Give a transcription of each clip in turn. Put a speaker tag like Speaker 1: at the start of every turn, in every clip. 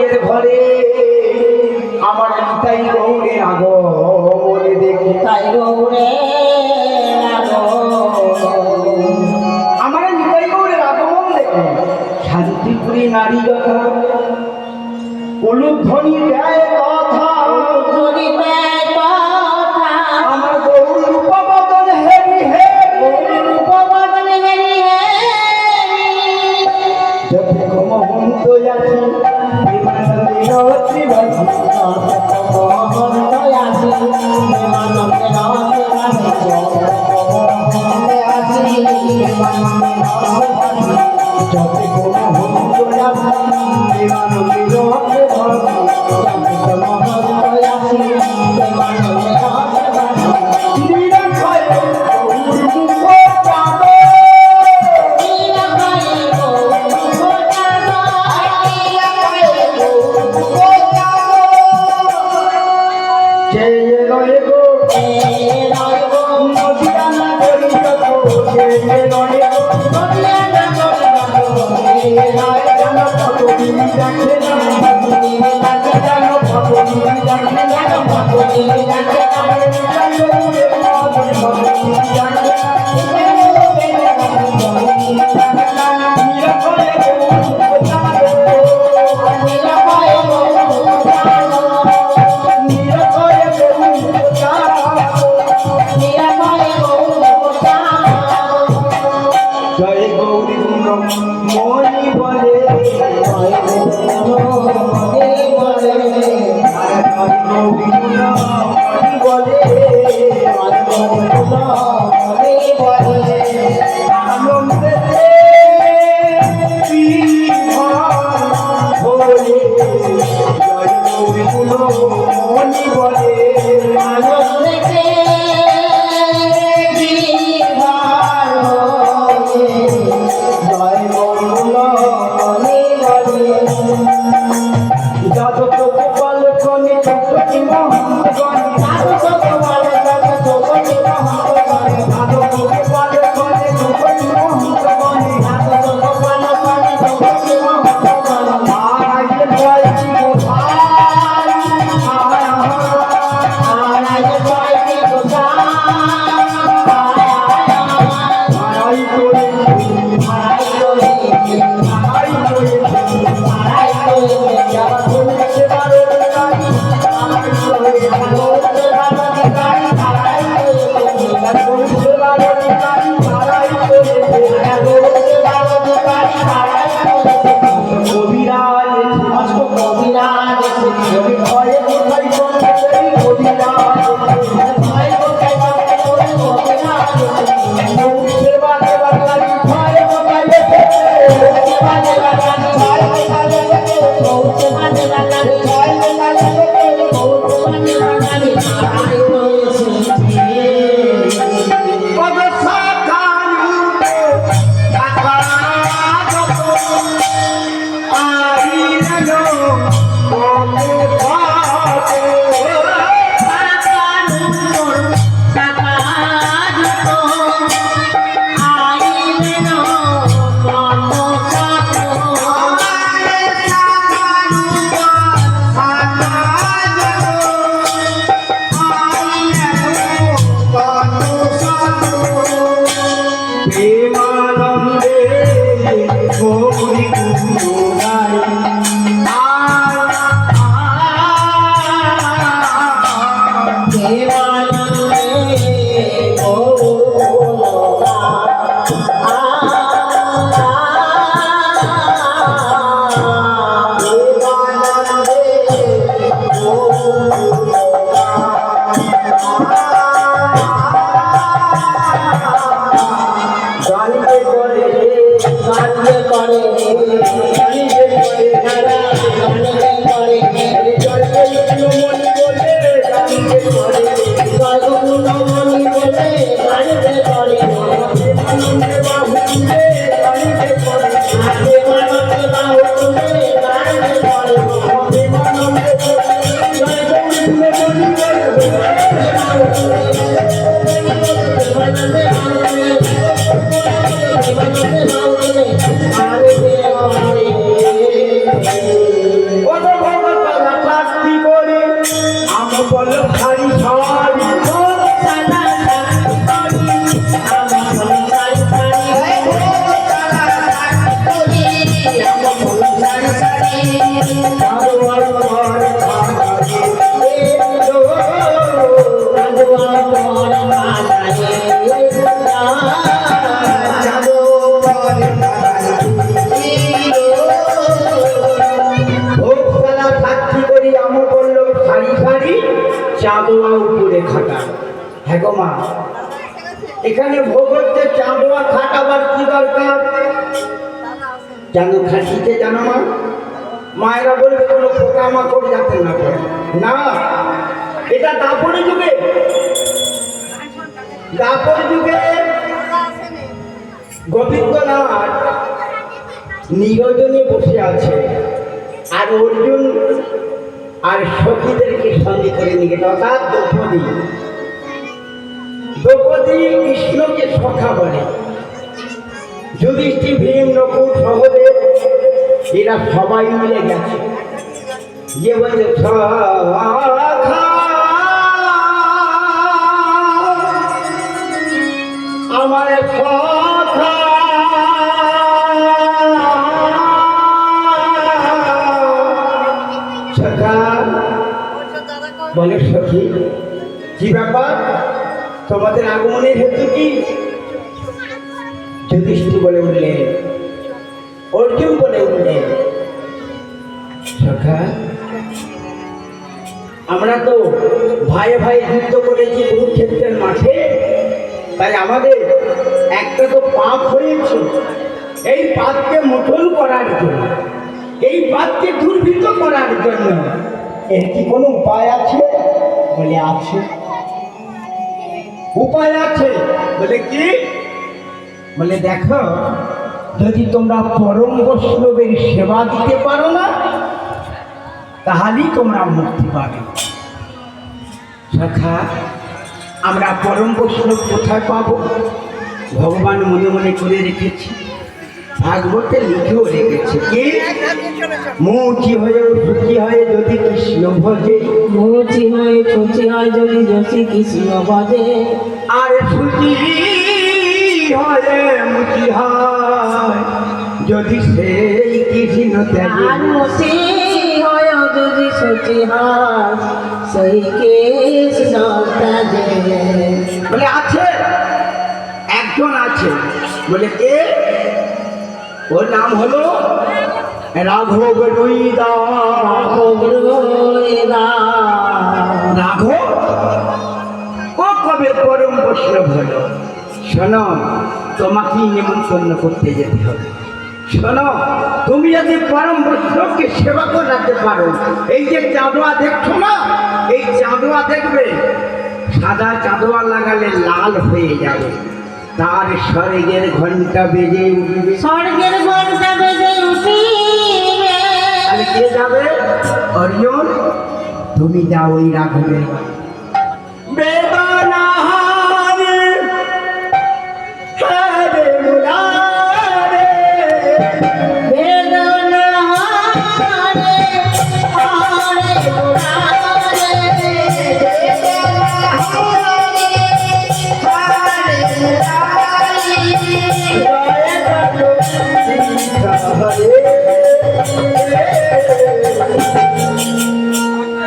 Speaker 1: বলে বলে জয় মৌগুলো মনি বলে জয় মৌগুলো মনি বলে যত গোপাল গণে চক্রটি মহন্ত গণে যত গোপাল গণে চক্রটি মহন্ত গণে যত গোপাল গণে চক্রটি মহন্ত গণে যত গোপাল গণে চক্রটি মহন্ত গণে আজ জয় গোপাল আজ জয় গোপাল আড়াই করে চাঁদোয়া উপরে খাটা। হ্যাঁ গো মা, এখানে ভোগ হচ্ছে চাঁদোয়া খাটাবার কি দরকার জানো? খাসিতে জানো মা, মায়েরা বলবে কোনো পোকামাকড় যাতে না করে। না, এটা দাপড়ে যুগে, দাপড় যুগে গোবিন্দনাথ নিরজনে বসে আছে আর অর্জুন আর সখীদেরকে সঙ্গে করে নিয়ে গেল। অর্থাৎ দ্রৌপদী, দ্রৌপদী কৃষ্ণকে সখা বলে। যুধিষ্ঠির, ভীম, নকুল, সহদেব এরা সবাই মিলে গেছে। যে বলছে সখা আমার সখা, বলে সখী কি ব্যাপার, তোমাদের আগমনের হেতু কি? যুধিষ্ঠির বলে উঠলেন, অর্জুন বলে উঠলেন, সখা আমরা তো ভাই ভাই যুদ্ধ করেছি কুরুক্ষেত্রের মাঠে, তাই আমাদের একটা তো পাপ হয়েছে। এই পাপকে মোচন করার জন্য, এই পাপকে প্রফুল্লিত করার জন্য। এর কি কোনো উপায় আছে? বলে আছে। উপায় আছে বলে কি? বলে দেখো, যদি তোমরা পরম বৈষ্ণবের সেবা দিতে পারো না, তাহলেই তোমরা মুক্তি পাবে। সখা, আমরা পরম বৈষ্ণব কোথায় পাবো? ভগবান মনে মনে করে রেখেছি, ভাগবতে লিখেও রেখেছে কি? মুচি হয়ে সুচি হয়ে যদি কৃষ্ণ ভজে,
Speaker 2: মুচি হয়ে সুচি হয় যদি যশি কৃষ্ণ ভজে,
Speaker 1: আর সুচি হয়ে মুচি হয় যদি সেই কৃষ্ণ ত্যাগে,
Speaker 2: আর মুচি হয় যদি সুচি হয় সেই কৃষ্ণ ত্যাগে।
Speaker 1: বলে আছে, একজন আছে। বলে কে? ওর নাম হলো রাঘব রুইদাস। রাঘব ও কবে পরম বৈষ্ণব হলো? শোনো, তোমাকেই নিমন্ত্রণ করতে যেতে হবে। শোনো, তুমি যদি পরম বৈষ্ণবকে সেবা করে রাখতে পারো, এই যে চাঁদোয়া দেখছো না, এই চাঁদোয়া দেখবে, সাদা চাঁদোয়া লাগালে লাল হয়ে যাবে, তার স্বর্গের ঘন্টা বেজে উঠবে।
Speaker 2: স্বর্গের ঘন্টা বেজে উঠিবে।
Speaker 1: তাহলে কে যাবে? অর্জুন, তুমি যাও ওই রাঘবের বাড়ি। বেদনা হারে হারে মুরারে,
Speaker 2: বেদনা হারে হারে মুরারে,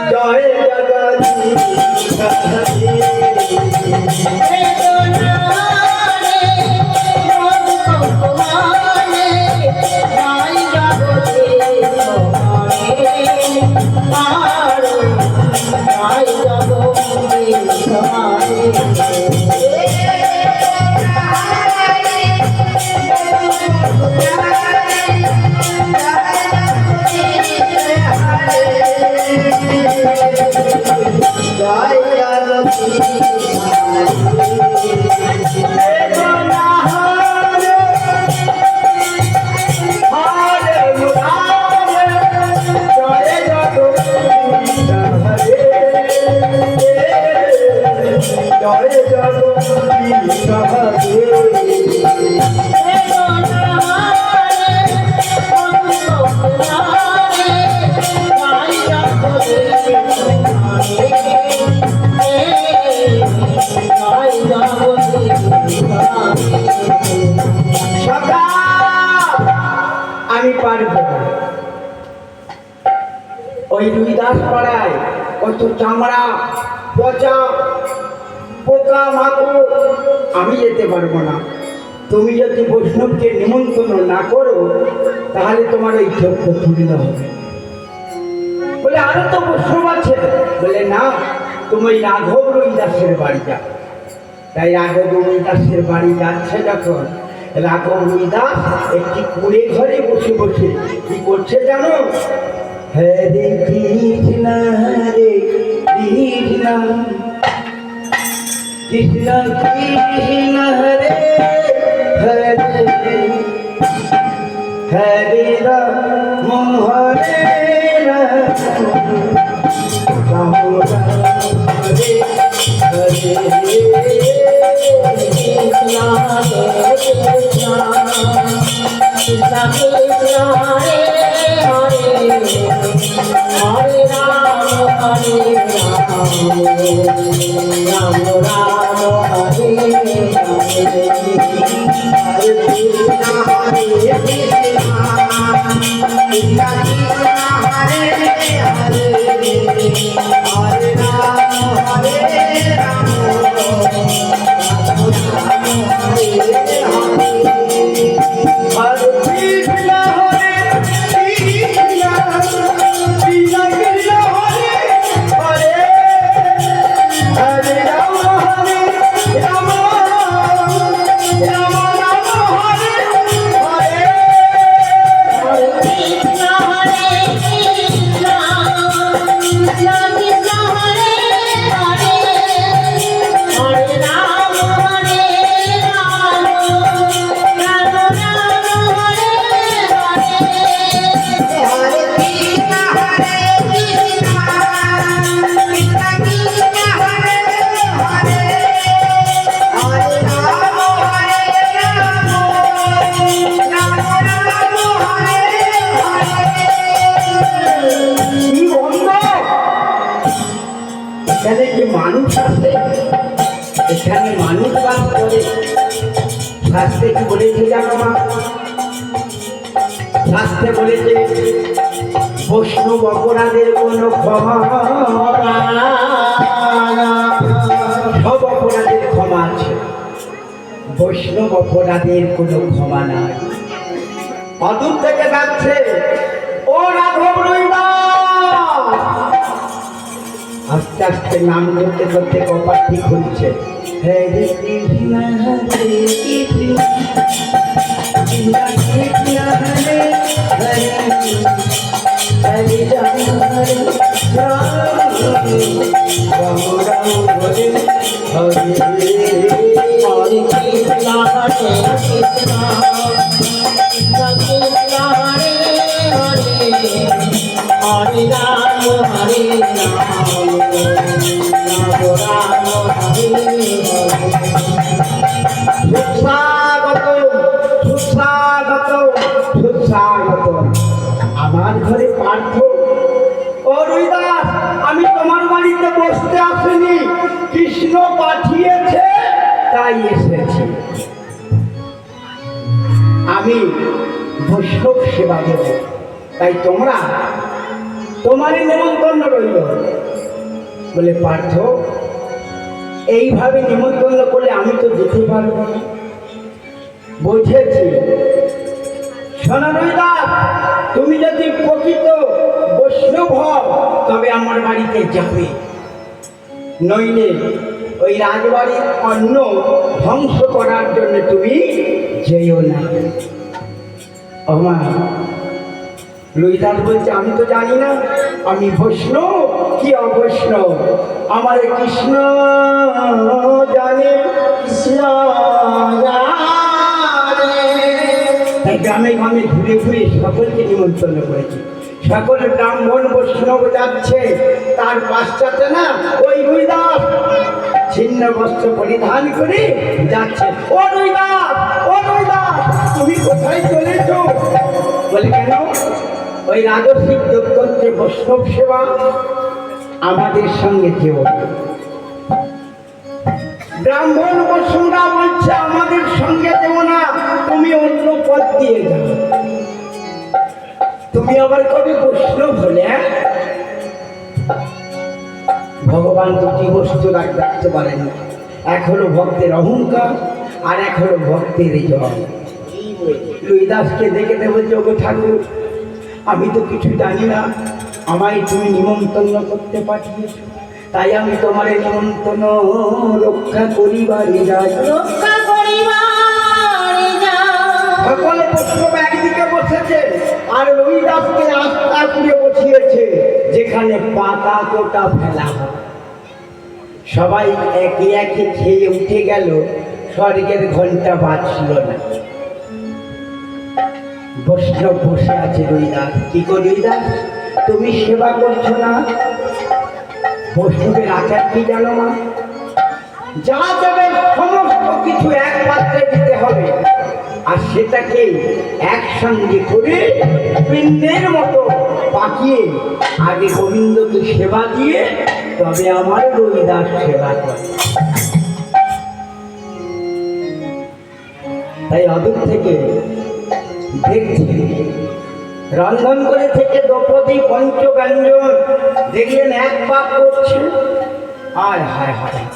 Speaker 1: জয় জগদীশ হরে। আমি পারবো না। ওই রুইদাস পাড়ায় কত চামড়া পচা পোকা মাকড়, আমি যেতে পারবো না। তুমি যদি বৈষ্ণবকে নিমন্ত্রণ না করো, তাহলে তোমার ওই যজ্ঞ পূর্ণ হবে। বলে আরো তো বৈষ্ণব আছে। বলে না, তুমি ওই রাঘব রুইদাসের বাড়ি যাও। তাই রাঘব রুইদাসের বাড়ি যাচ্ছে যখন, রাঘব রুইদাস একটি কুড়ে ঘরে বসে বসে কি করছে জানো? হরে কৃষ্ণ হরে কৃষ্ণ কৃষ্ণ কৃষ্ণ হরে হরে, হরে রাম হরে রাম, রাম রাম হরে হরে। মানুষ আছে, এখানে মানুষ বাস করে। শাস্ত্রে কি বলেছে জানো মা? শাস্ত্রে বলেছে বৈষ্ণব অপরাধের কোনো ক্ষমা না। সব অপরাধের ক্ষমা আছে, বৈষ্ণব অপরাধের কোনো ক্ষমা নাই। অদূর থেকে যাচ্ছে ও রাঘব রইদা, আস্তে আস্তে নাম করতে করতে কপাল ঠিক হচ্ছে। হরে কৃষ্ণ হরে কৃষ্ণ কৃষ্ণ কৃষ্ণ হরে হরে হরে রাম হরে রাম রাম রাম হরে হরে
Speaker 2: হরে কৃষ্ণ হরে কৃষ্ণ কৃষ্ণ হরে হরে হরে রাম হরে রাম রাম রাম হরে হরে।
Speaker 1: সুস্বাগত সুস্বাগত সুস্বাগত আমার ঘরে পার্থ। ও রুইদাস, আমি তোমার বাড়িতে বসতে আসিনি, কৃষ্ণ পাঠিয়েছে তাই এসেছি। আমি বৈষ্ণব সেবা দেব, তাই তোমরা তোমারই নিমন্ত্রণ রইল। বলে পার্থ, এইভাবে নিমন্ত্রণ করলে আমি তো যেতে পারবো না। বুঝেছি। শোনো রুইদাস, তুমি যদি প্রকৃত বৈষ্ণব হও তবে আমার বাড়িতে যাবে, নইলে ওই রাজবাড়ির অন্ন ধ্বংস করার জন্য তুমি যেও না। আমার রুইদাস বলছে আমি তো জানি না আমি বৈষ্ণব কি অবৈষ্ণব, আমার কৃষ্ণ জানে, কৃষ্ণ জানে। তাই গ্রামে গ্রামে ঘুরে ঘুরে সকলকে নিমন্ত্রণ করেছি। সকল ব্রাহ্মণ বৈষ্ণব যাচ্ছে, তার পাশ্চাত্যে না ওই রুইদাস ছিন্ন বস্ত্র পরিধান করে যাচ্ছে। ও রুইদাস, ও রুইদাস, তুমি কোথায় চলেছ? বলে কেন? ওই রাজস্বিক যোগ্যন্ত্রে বৈষ্ণব সেবা, আমাদের সঙ্গে যেও। ব্রাহ্মণ বৈষ্ণবরা বলছে আমাদের সঙ্গে যেও না, তুমি অন্য পথ দিয়ে যাও। তুমি আবার কবে বৈষ্ণব হলে? ভগবান দুটি বস্তু রাখতে পারেন, এক হলো ভক্তের অহংকার আর এক হলো ভক্তের জয়। রুইদাসকে দেখে দেবো যোগ ঠাকুর, আমি তো কিছু জানি না, আমায় তুমি নিমন্ত্রণ করতে পাঠিয়েছ, তাই আমি তোমার নিমন্ত্রণ রক্ষা করিবারে যাই।
Speaker 2: রক্ষা করিবারে যাই।
Speaker 1: সকল বৈষ্ণব একদিকে বসেছে আর রুইদাসকে আস্থা করে বসিয়েছে যেখানে পাতা কোটা ফেলা হয়। সবাই একে একে খেয়ে উঠে গেল, স্বর্গের ঘন্টা বাজছিল না। বৈষ্ণব বসে আছে রুইদাস। কি গো রুইদাস, তুমি সেবা করছো না? বৈষ্ণবের আচার কি জানো না? যা দেবে সমস্ত কিছু এক পাত্রে দিতে হবে, আর সেটাকে একসঙ্গে করে পিণ্ডের মতো পাকিয়ে আগে গোবিন্দকে সেবা দিয়ে তবে আমার রুইদাস সেবা করে। তাই অদূর থেকে দেখছি রন্ধন করে থেকে দ্রৌপদী পঞ্চব্যঞ্জন দেখলেন এক পাক করছে। হায় হায় হায়,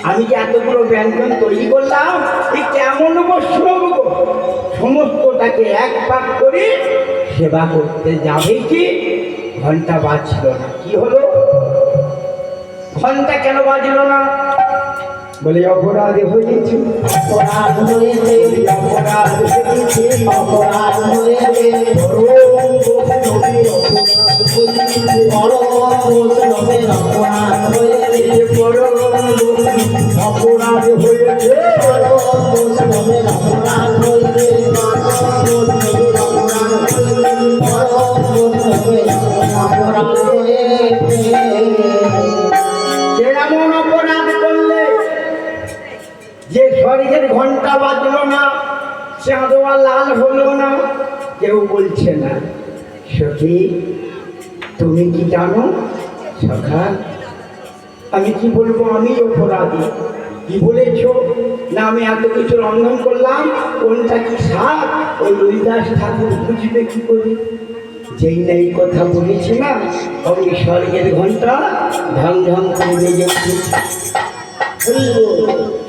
Speaker 1: আমি যে এতগুলো ব্যঞ্জন তৈরি করলাম, এই কেমন বৈষ্ণব গো, সমস্তটাকে এক পাক করে সেবা করতে যাবে কি ঘন্টা বাজছিল না। কি হলো? ঘন্টা কেন বাজল না? বলে অপরাধ হয়েছে,
Speaker 2: অপরাধ হয়েছে,
Speaker 1: অপরাধ হয়েছে,
Speaker 2: অপরাধ হয়েছে, বৈষ্ণবের অপরাধ হয়েছে,
Speaker 1: অপরাধ হয়েছে,
Speaker 2: বৈষ্ণবের অপরাধ হয়েছে, অপরাধ হয়েছে।
Speaker 1: কেমন অপরাধ করলে যে স্বর্গের ঘন্টা বাজলো না, চাঁদোয়া লাল হলো না? কেউ বলছে না। সখী, তুমি কি জানো? সখা, আমি কি বলবো, আমি অপরাধী। কি বলেছো না, আমি এত কিছু রন্ধন করলাম, কোনটা কি শাক ওই রবিদাস ঠাকুর বুঝবে কি করে? যেই না এই কথা বলেছে না, অমনি স্বর্গের ঘন্টা ঢং ঢং করে বেজে উঠেছে।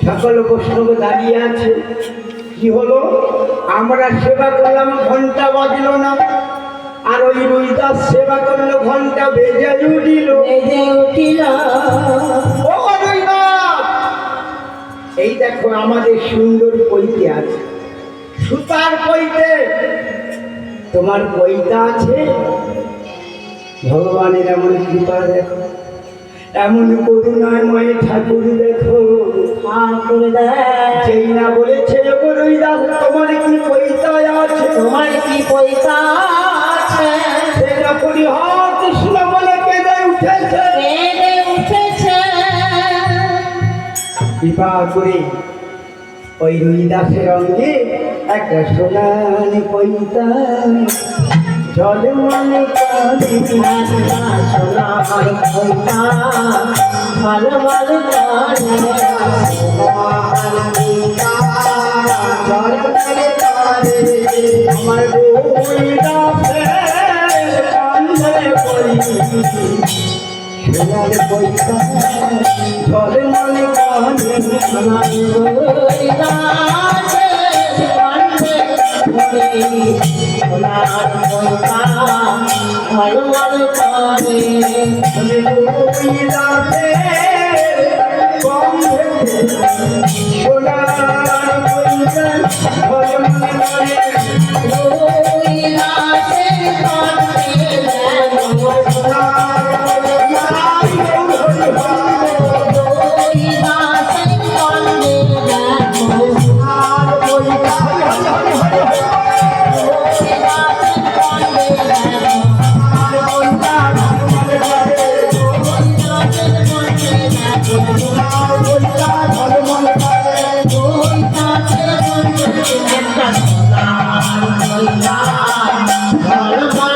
Speaker 1: সকল বৈষ্ণব দাঁড়িয়ে আছে। কি হলো, আমরা সেবা করলাম, ঘন্টা বাজলো না, আর ওই রবিদাস সেবা করলো, ঘন্টা বেজে উঠিল।
Speaker 2: বেজে উঠিল।
Speaker 1: ও রবিদাস, এই দেখো আমাদের সুন্দর পৈতে আছে, সুতার পৈতে। তোমার পৈতা আছে? ভগবানের এমন কৃপা দেখো, এমন করুণাময় ঠাকুর দেখো।
Speaker 2: ঠাকুর দেয়
Speaker 1: যেই না বলেছে ও রবিদাস তোমার কি পৈতা আছে,
Speaker 2: তোমার কি পয়সা আছে,
Speaker 1: সেটা পরিহার কৃষ্ণ বলে কেঁদে উঠেছে।
Speaker 2: বেড়ে উঠেছে।
Speaker 1: কৃপা করে ওই রবিদাসের অঙ্গে একটা সোনালি পৈতা জলে মনে করে।
Speaker 2: সোনা হয় পয়সা, ভালো ভালো
Speaker 1: আমার সোনার পৈতা জলে মনে করে।
Speaker 2: ভালো ভালো করে ভালো ভালো